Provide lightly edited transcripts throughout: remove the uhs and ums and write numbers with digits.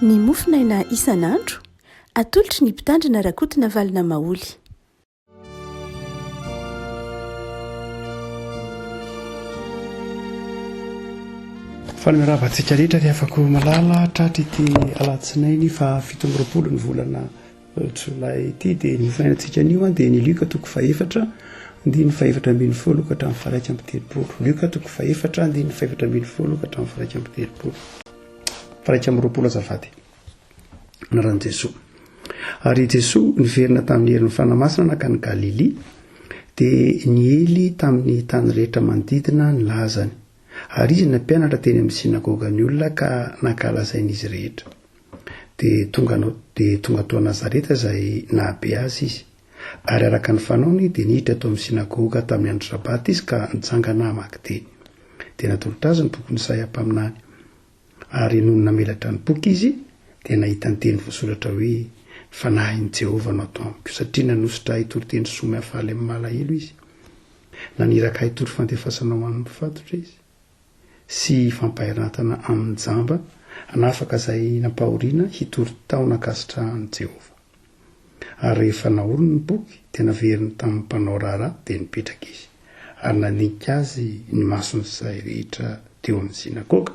ny mofinaina isan'andro atolotry ny mpitandrina rakotina valina maoly. Fanamiravantsika rehetra ry afaka malala tratra ity alatsinainy fa 17 ny volana Jolay ity dia ny mofinainantsika anio dia ny lioka toko faefatra andiny faefatra ambin'ny folo ka hatramin'ny faraika amby telopolo. Lioka toko faefatra andiny faefatra ambin'ny folo ka hatramin'ny faraika amby telopolo. Faraika amby roapolo azafady. Anaran'i Jesoa. Ary Jesoa niverina tamin'ny herin'ny fanamasina naka ny Galili dia niely tamin'ny tany rehetra manodidina ny lazany. Ary izy nampianatra teny amin'ny sinagoga ny olona ka nankalazain'izy rehetra. Dia tonga tao Nazareta izay nahabe azy izy. Ary araka ny fanaony dia niditra tao amin'ny sinagoga tamin'ny andro sabaty izy ka nitsangana hamaky teny. Dia natolotra azy ny boky ny Isaia-paminany. Ary noho namelatra ny boky izy dia nahita ny teny voasoratra hoe fanahin'i Jehovah no atao amiko satria nanositra hitoroteny somy hafaly amin'ny malahelo izy. Naniraka hitoro fandefasana ho an'ny mifatotra izy. Sy fampahiratana amin'ny jamba anafaka izay nampahoriana hitoro taona kasitrahan'i Jehovah. Ary rehefa naoriny ny boky dia naveriny tamin'ny mpanao raharaha dia nipetraka izy. Ary nanika azy ny mason'izay rehetra teo amin'ny sinagoga.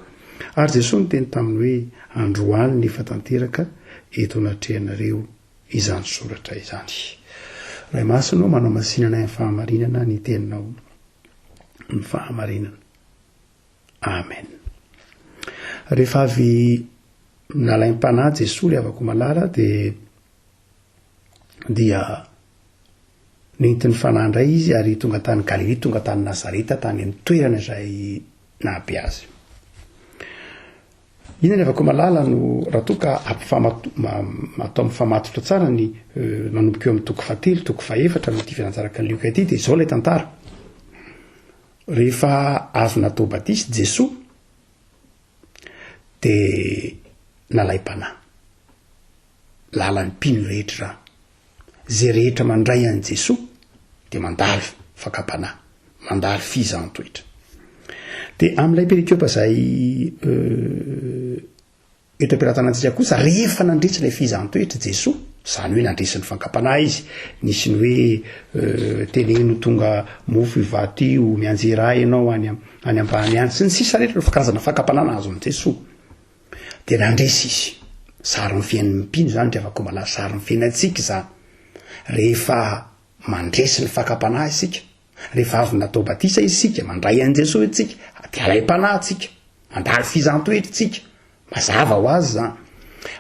Ary Jesosy niteny taminy hoe androany nefa tanteraka eto anatrehanareo izany soratra izany. Ray masonao manao masinana ny fahamarinana ny teninao ny fahamarinana. Amen. Rehefa avy nalaim-panahy Jesosy le avako malala dia nentiny fanahy indray izy ary tonga tany Galili, tonga tany Nazareta tany amin'ny toerana izay nahabe azy. Inona avako malala no raha toa ka atao mifamatotra tsara ny nanomboka eo amin'ny toko 7, toko 4 no ity fianaraka ny lioka ity dia izao ilay tantara. Rehefa avy natao batisy Jesosy dia nalaim-panahy. Lalan'ny mpino rehetra zay rehetra mandray an'i Jesosy dia mandalo fakam-panahy, mandalo fizaham-toetra. Dia amin'ilay perikiopa izay eto am-piaratanantsika kosa rehefa nandritsy ilay fizaham-toetra Jesosy, izany hoe nandresy ny fankam-panahy izy, nisy ny hoe teneno tonga mofo ivato io, mianjera ianao any ambany any, sy ny sisa rehetra rehefa karazana fankam-panahy nahazo amin'i Jesosy. Dia nandresy izy. Sary ny fiainan'ny mpino izany dia afaka malala sary ny fiainantsika izany. Rehefa mandresy ny fankam-panahy isika, rehefa avy natao batisa isika, mandray an'i Jesosy isika, dia alaim-panahy isika, mandalo fizaham-toetra isika, mazava ho azy izany.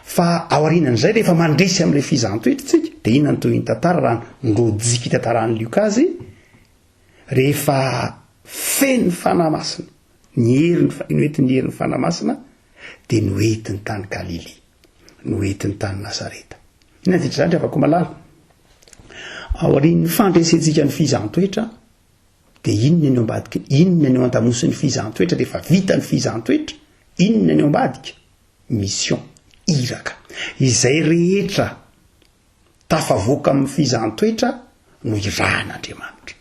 Fa ao aorianan'izay rehefa mandresy amin'ilay fizaham-toetra isika, dia inona no toy ny tantara raha nilojika tantaran'ny lioka azy, rehefa feno fanahy masina, ny herin'ny fanahy masina, dia noetiny tany Galili, noetiny tany Nazareta. Inona ditra izany afaka malala. Ao aorian'ny fandresentsika ny fizaham-toetra dia inona ny ambadika, inona ny andamosin'ny fizaham-toetra rehefa vita ny fizaham-toetra, inona ny ambadika? Mission, iraka. Izay rehetra tafavoaka amin'ny fizaham-toetra no irahan'Andriamanitra.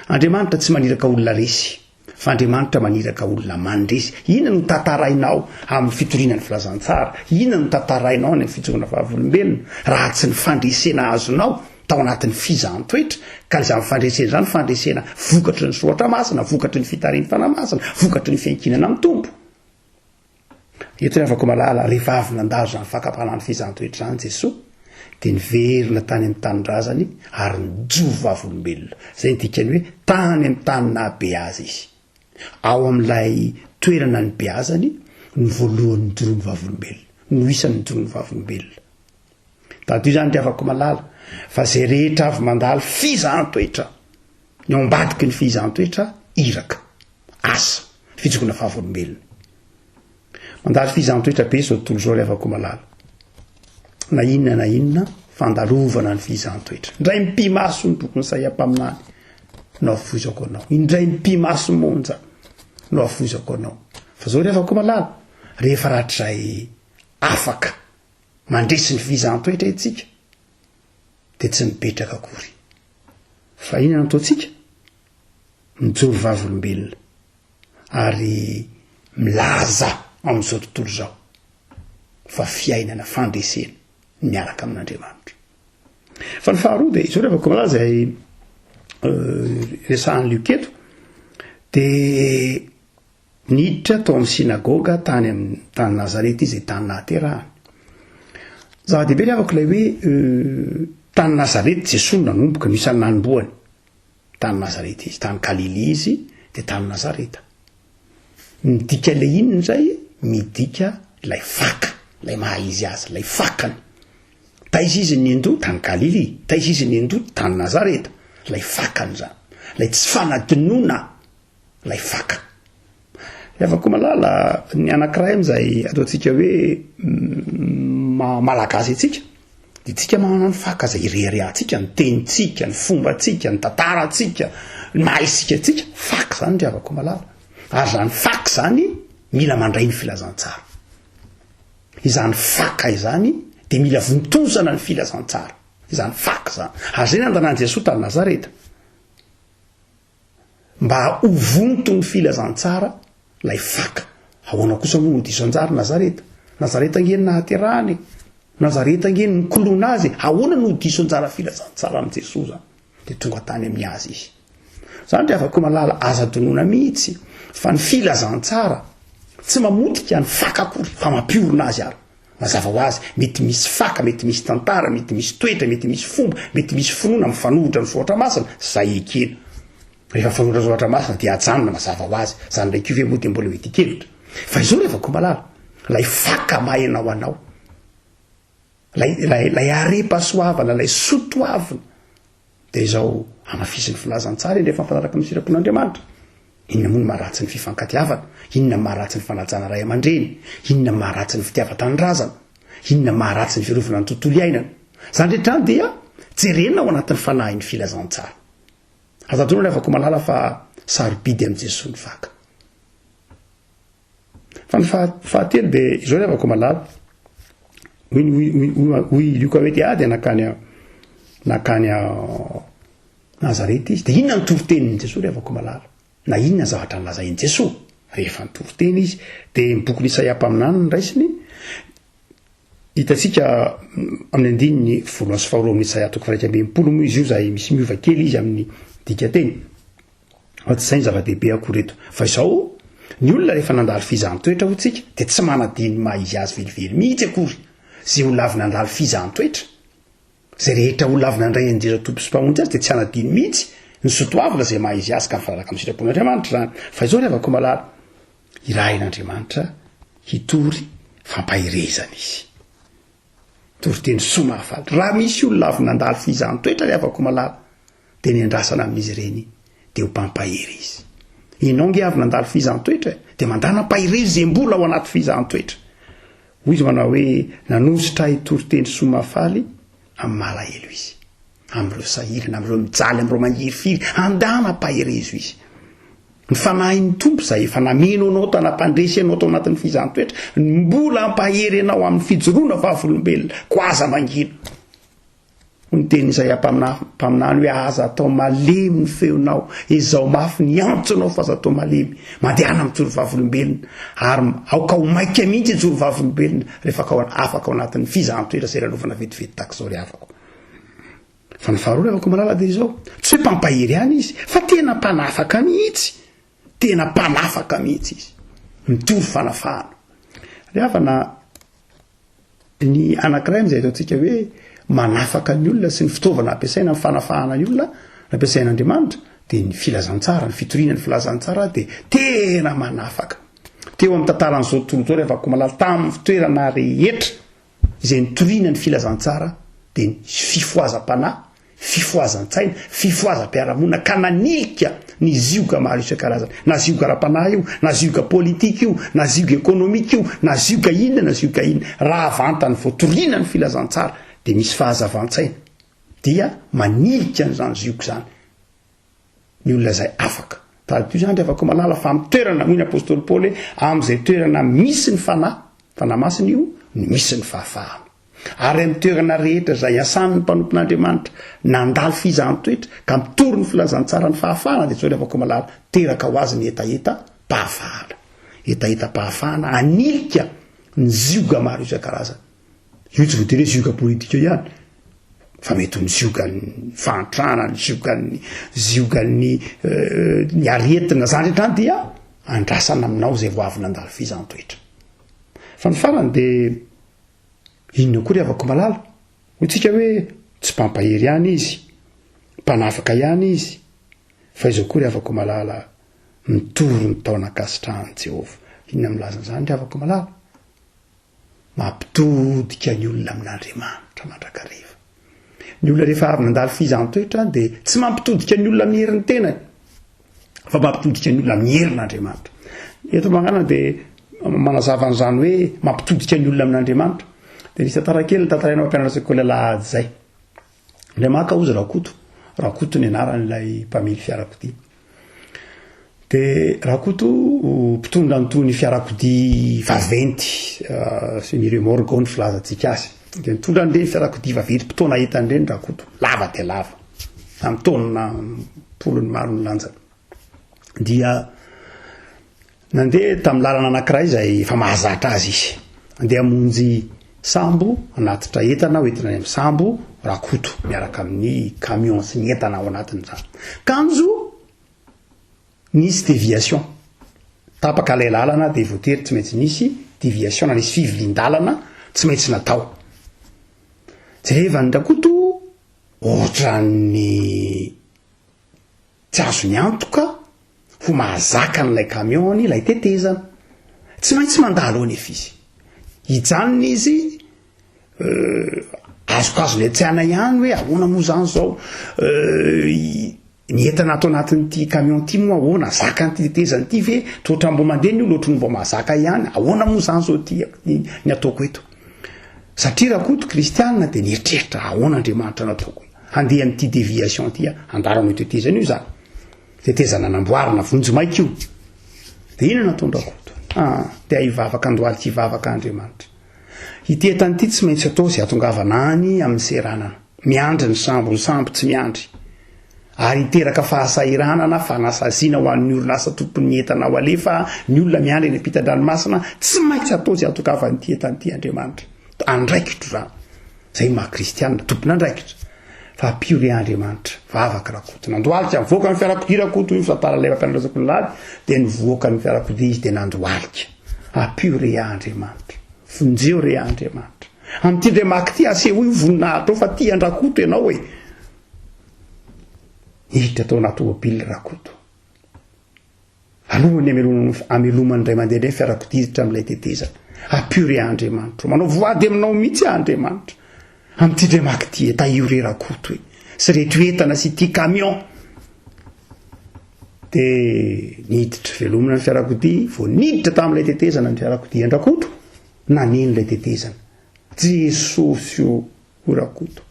Andriamanitra tsy maniraka olona resy, fa Andriamanitra maniraka olona mandresy. Inona no tantarainao amin'ny fitoriana ny filazantsara? Inona no tantarainao any amin'ny fitsorana fahavolombelona raha tsy ny fandresena azonao tao anatin'ny fizaham-toetra? Ka izany fandresena izany fandresena vokatry ny soratra masina, vokatry ny fitarian'ny fanahy masina, vokatry ny fiankinana amin'ny tombo. Eto ny afaka malala rehefa avy nandalo izany fankam-panahy ny fizaham-toetra izany Jesosy dia niverina tany amin'ny tanin-drazany ary nijovo vavolombelona. Izay ny dikany hoe tany amin'ny tany nahabe azy izy. Ao amin'ilay toerana ny beazany ny voalohany nijoroany vavolombelona, no isany nijoroany vavolombelona. Tato izany dia afaka malala fa zay rehetra avy mandalo fizaham-toetra, ny ambadiky ny fizaham-toetra iraka, asa, fijoroana vavolombelona. Mandalo fizaham-toetra be izao tontolo izao afaka malala. Na inona fandalovana ny fizaham-toetra. Indray mipimaso ny boky ny Isaia-paminany no afozako anao. Indray mipimaso monja no afozako anao. Fa zao afaka malala. Rehefa rahatrizay afaka mandresy ny fizaham-toetra etsika dia tsy mipetraka akory. Fa inona ataontsika? Mijoro vavolombelona ary milaza amin'izao tontolo izao. fa fiainana fandresena miaraka amin'Andriamanitra. Fa ny faharoa dia izao rehefa malaza zay resahan'ny Luketo dia niditra tao amin'ny sinagoga tany Nazareta izy tany nahaterahany. Zava-dehibe afaka ilay hoe tany Nazareta Jesosy nanomboka no isan'ny nanomboany. Tany Nazareta izy, tany Galilea izy dia tany Nazareta. Midika ilay inona zay? Midika ilay faka, ilay maha izy azy, ilay fakany. Taiza izy nendoa tany Galilea, taiza izy nendoa tany Nazareta, ilay fakany zany, ilay tsy fanadinoana, ilay faka. Afaka malala ny anankiray amin'izay ataontsika hoe malagasy atsika, dia tsika manana ny faka izay ireharehantsika, ny tenintsika, ny fombantsika, ny tantarantsika, ny mahaisika atsika, faka zany ry avako malala. Ary zany faka zany mila mandray ny filazantsara. Izany faka izany dia mila vontosana ny filazantsara. Izany faka zany. Ary zay nandanan'i Jesosy tany Nazareta. Mba ho vonto ny filazantsara lay faka. Ahoana kosa moa diso anjary Nazareta. Nazareta ngeny nahaterahany. Nazareta ngeny nikoloana azy. Ahoana no diso anjara filazantsara amin'i Jesosy zany. Dia tonga tany amin'ny azy izy. Zany dia afaka malala aza donoina mihitsy fa ny filazantsara tsy mamotika ny faka akory fa mampiorina azy ary. Mazava ho azy mety misy faka, mety misy tantara, mety misy toetra, mety misy fomba, mety misy finoana mifanohitra ny zoatra masina, zay ekena. Rehefa fanohitra ny zoatra masina dia ajanona mazava ho azy. Zany ndraiky io ve moa dia mbola mety kelitra. Fa izao rehefa ko malala lay faka mahainao anao, lay are-pasoavana, lay sotoavina, dia izao amafisy ny filazantsara rehefa mifanaraka amin'ny sitrapon'Andriamanitra. Inona moa no maharatsy ny fifankatiavana, inona maharatsy ny fanajana ray aman-dreny, inona maharatsy ny fitiavan-tanindrazana, inona maharatsy ny fiarovana ny tontolo iainana. Zany rehetra dia jerena ao anatin'ny fanahin'ny filazantsara. Azadona ny afaka malala fa sarobidy amin'i Jesosy ny faka. Fa ny fahatelo dia izao ny afaka malala hoy lioka hoe dia dia nakany Nazareta izy dia inona ny toritenin'i Jesosy ny afaka malala. Na inona zavatra nolazain'i Jesosy rehefa nitoroteny izy dia boky Isaia mpaminany ny raisiny hitantsika amin'ny andininy voalohany sy faharoa amin'ny Isaia 1:20 moa izy io izay misy miova kely izy amin'ny dika teny. Tsy izay ny zava-dehibe akory eto fa izao ny olona rehefa nandalo fizahn-toetra ho tsika dia tsy manadiny maha izy azy velively mihitsy akory zay olona avy nandalo fizahn-toetra, zay rehetra olona avy nandray anjera tompo sy mpamonjy azy dia tsy anadiny mihitsy ny sotoavina zay maha izy azy ka mifanaraka amin'ny sitrapon'Andriamanitra zany. Fa izao rehefa ko malala irahin'Andriamanitra hitory fampahirezana izy. Toriteny soa mahafaly. Raha misy olona avy nandalo fizahn-toetra rehefa ko malala dia ny andrasana amin'izy ireny dia ho mpampahiry izy. Ianao nge avy nandalo fizahn-toetra dia mandana mpahirezy zay mbola ao anaty fizahn-toetra. Hoy izy manao hoe nanositra hitoriteny soa mahafaly amin'ny malahelo izy. Amin'ireo sahirana, amin'ireo mijaly, amin'ireo mangiry firy, andana mpahirezo izy. Ny fanahin'ny tompo izay efa nameno anao tanam-pandresy anao tao anatin'ny fizahn-toetra, mbola ampahery anao amin'ny fijoroana vavolombelona, ko aza mangina. Ny teny izay ampaminany hoe aza atao malemy ny feonao, izao mafy ny antsonao fa aza atao malemy, mandehana amin'ny joro vavolombelona, ary aoka ho maika mihitsy joro vavolombelona rehefa afaka ao anatin'ny fizahn-toetra izay lalovana vetivety tak'izao ry afako. Fa ny faharoa rehefa ko malala dia izao tsy hoe mpampahiry ihany izy fa tena mpanafaka mihitsy, tena mpanafaka mihitsy izy, mitory fanafahana. Rehefa ny anankiray amin'izay ataontsika hoe manafaka ny olona sy ny fitaovana ampiasaina amin'ny fanafahana ny olona ampiasain'Andriamanitra dia ny filazantsara, ny fitoriana ny filazantsara dia tena manafaka. Teo amin'ny tantaran'izao tontolo izao rehefa ko malala tamin'ny fitoerana rehetra izay nitoriana ny filazantsara dia ny fifoazam-panahy, fifoazan-tsaina, fifoazam-piarahamonina ka nanilika ny zioga maro isan-karazany, na zioga ara-panahy io, na zioga politika io, na zioga ekonomika io, na zioga inona, na zioga inona, raha vantany voatoriana ny filazantsara dia misy fahazavan-tsaina dia manilika n'izany zioga zany ny olona izay afaka. Tahaka io zany rehefa ko malala fa amin'ny toerana moa ny apôstôly Paoly amin'izay toerana misy ny fanahy masina io no misy ny fahafahana. Ary amin'ny toerana rehetra izay asan'ny mpanompon'Andriamanitra nandalo fizahn-toetra ka mitory ny filazantsara ny fahafahana dia izao rehefa ko malala teraka ho azy ny etaeta-pahafahana. Etaeta-pahafahana anilika ny zioga maro isan-karazany. Io tsy voatery zioga politika ihany fa mety ny ziogan'ny fantrana, ny ziogan'ny ny aretina zany rehetrany dia andrasana aminao zay voavy nandalo fizantoetra. Fa ny farany dia inona koa ry havako malala ho tsika hoe tsy mpampahery ihany izy, mpanafaka ihany izy, fa izao koa ry havako malala mitory ny taona kasitrahan'i Jehovah. Inona milaza an'izany ry havako malala? Mampitodika ny olona amin'Andriamanitra mandrakariva. Ny olona rehefa avy nandalo fizantoetra dia tsy mampitodika ny olona amin'ny herin'ny tenany fa mampitodika ny olona amin'ny herin'Andriamanitra. Eto magana dia manazava an'izany hoe mampitodika ny olona amin'Andriamanitra dia nisy tantara kely tantarainao ampianarana sekoly alahady izay. Ilay maka ozy Rakoto ny anaran'ilay mpamily fiarakodia. Dia Rakoto mpitondra nytony fiarakodia vaventy sy ny remorque ny filazantsika azy. Dia nitondra an'ireny fiarakodia vaventy mpitaona entan'ireny Rakoto lava dia lava amin'ny taonina polony maro ny lanjany. Dia nandeha tamin'ny lalana anankiray izay efa mahazatra azy izy. Andeha hamonjy sambo anatitra entana ho entina any amin'ny sambo Rakoto miaraka amin'ny camion sy ny entana ao anatin'izany. Kanjo nisy déviation. Tapaka ilay lalana dia voatery tsy maintsy nisy déviation na nisy fivilian-dalana tsy maintsy natao. Jerevan'ny Rakoto ohatran'ny tsy azo ny antoka ho mahazaka n'ilay camion ilay tetezana. Tsy maintsy mandalo anefa izy. Hijanona izy azokazo le tsy ana ihany hoe ahoana moa zany zao ny entana ato anatin'ity camion ity moa ahoana zaka ny tetezana ity ve totra mbo mandeha ny olo ohatry ny mbo mahazaka ihany ahoana moa zany zao ty ny ataoko eto. Satria Rakoto kristianina dia nieritreritra ahoana Andriamanitra nataoko handeha n'ity déviation ty andarana io tetezana io zany. Tetezana namboarina vonjy maika io. Dia inona nataony Rakoto? Dia hivavaka andohaly tsy hivavaka Andriamanitra. Ity entana ity tsy maintsy atao izay atongavana any amin'ny seranana. Miandry ny sambo tsy miandry. Ary hiteraka fahasahiranana, fanasasiana ho an'ny orinasa tompon'ny entana ho alefa ny olona miandry eny ampitan-dranomasina tsy maintsy atao izay atongavany ity entana ity Andriamanitra. Andraikitro zany. Zay maha kristianina tompon'andraikitra. Fa piore Andriamanitra, vavaka Rakoto. Nandohalika nivoaka ny fiarakodia Rakoto io fatara leva mpianatra sekoly alahady dia nivoaka ny fiarakodia izy dia nandohalika. Piore Andriamanitra. Vonjeo re Andriamanitra. Amin'ity ndray maky ty aseho io voninahitra fa ty Rakoto ianao e. Hiditra tao anaty tômôbily Rakoto. Alohany amelomany indray mandeha indray fiarakodia hiditra amin'ilay tetezana. Piore Andriamanitra. Manao voady aminao mihitsy Andriamanitra. Amin'ity ndray maky ty tahio Rakoto e. Sy reto entana sy ty camion. Dia niditra velomina ny fiarakodia, vao niditra tamin'ilay tetezana ny fiarakodia Rakoto, naneno ilay tetezana. Jesosy io Rakoto.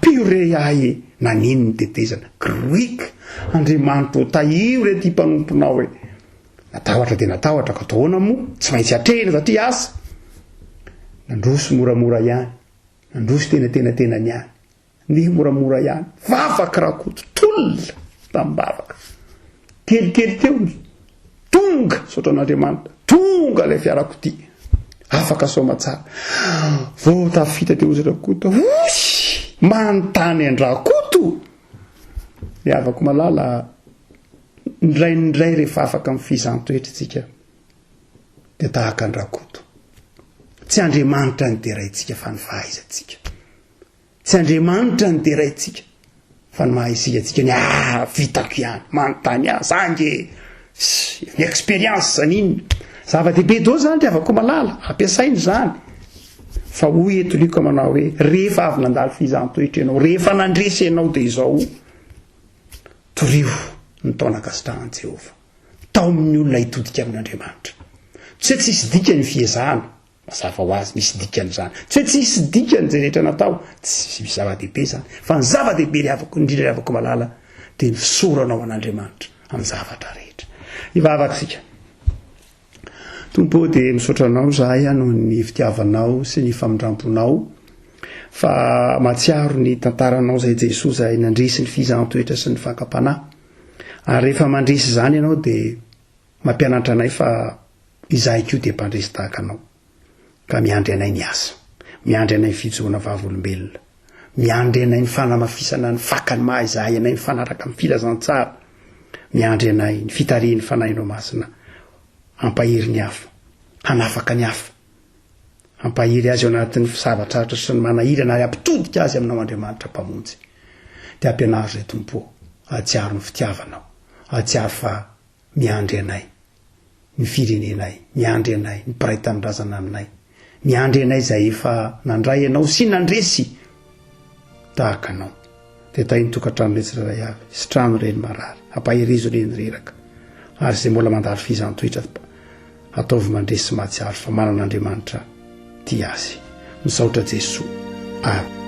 Piore ahy naneno ny tetezana. Grika Andriamanitra tahio re ty mpanomponao e. Natahotra dia natahotra ka atahoana moa tsy maintsy atrehina satria asa. Nandroso moramora ihany. Nandroso tena ihany. Ndeha moramora ihany. Vavaka Rakoto tolona tambavaka. Kelikely teo tonga saotra an'Andriamanitra. Tonga ilay fiarakodia. Afaka soma tsara. Vao tafita teo izy Rakoto. Manontany an-Rakoto. Dia avako malala indray rehefa afaka amin'ny fizantoetra tsika dia tahaka ny Rakoto. Tsy Andriamanitra ny deraintsika fa ny fahaizantsika. Tsy Andriamanitra ny deraintsika fa ny mahaizantsika ny vitako ihany manontany zange ny expérience zaniny zava-dehibe dao zany afaka malala ampiasainy zany. Fa hoy eto liko manao hoe rehefa avy nandalo fizantoetra ianao, rehefa nandresy ianao dia izao torio ny taona kasitrahan'i Jehovah. Tao amin'ny olona hitodika amin'Andriamanitra. Tsy hoe tsisy dikany fiezahana, mazava ho azy misy dikany zany. Tsy hoe tsisy dikany izay rehetra natao, tsy misy zava-dehibe zany. Fa ny zava-dehibe indrindra ry havako malala dia ny fisoranao an'Andriamanitra amin'ny zavatra rehetra. Hivavaka isika. Tompo dia misaotra anao zahay noho ny fitiavanao sy ny famindramponao fa matsiaro ny tantaranao izay Jesosy izay nandresy ny fizantoetra sy ny fankapanahy. Ary rehefa mandresy izany ianao dia mampianatra anay fa izahay koa dia mpandresy tahaka anao. ka miandry anay ny asa, miandry anay ny fijona vavolombelona, miandry anay ny fanamafisana ny fakany mahazahay anay ny fanaraka amin'ny filazantsara, miandry anay ny fitariny fanahinao masina, ampahiry ny hafa, hanafaka ny hafa, ampahiry azy ao anatin'ny fisavatraritra sy ny manahira na ampitodika azy aminao Andriamanitra mpamonjy. De ampianary zay tompo, atsiaro ny fitiavanao, atsiaro fa miandry anay ny firenenay, miandry anay ny mpiray tanindrazana aminay, miandry anay zay efa nandray anao sy nandresy tahaka anao. De tainy tokantrano rehetra ray avy, sy trano reny marary, ampahirizo reny reraka, ary zay mbola mandary fizantoetra ataovy mandresy sy mahatsiaro fa manan'Andriamanitra ty azy. Misaotra Jesoa. Amen.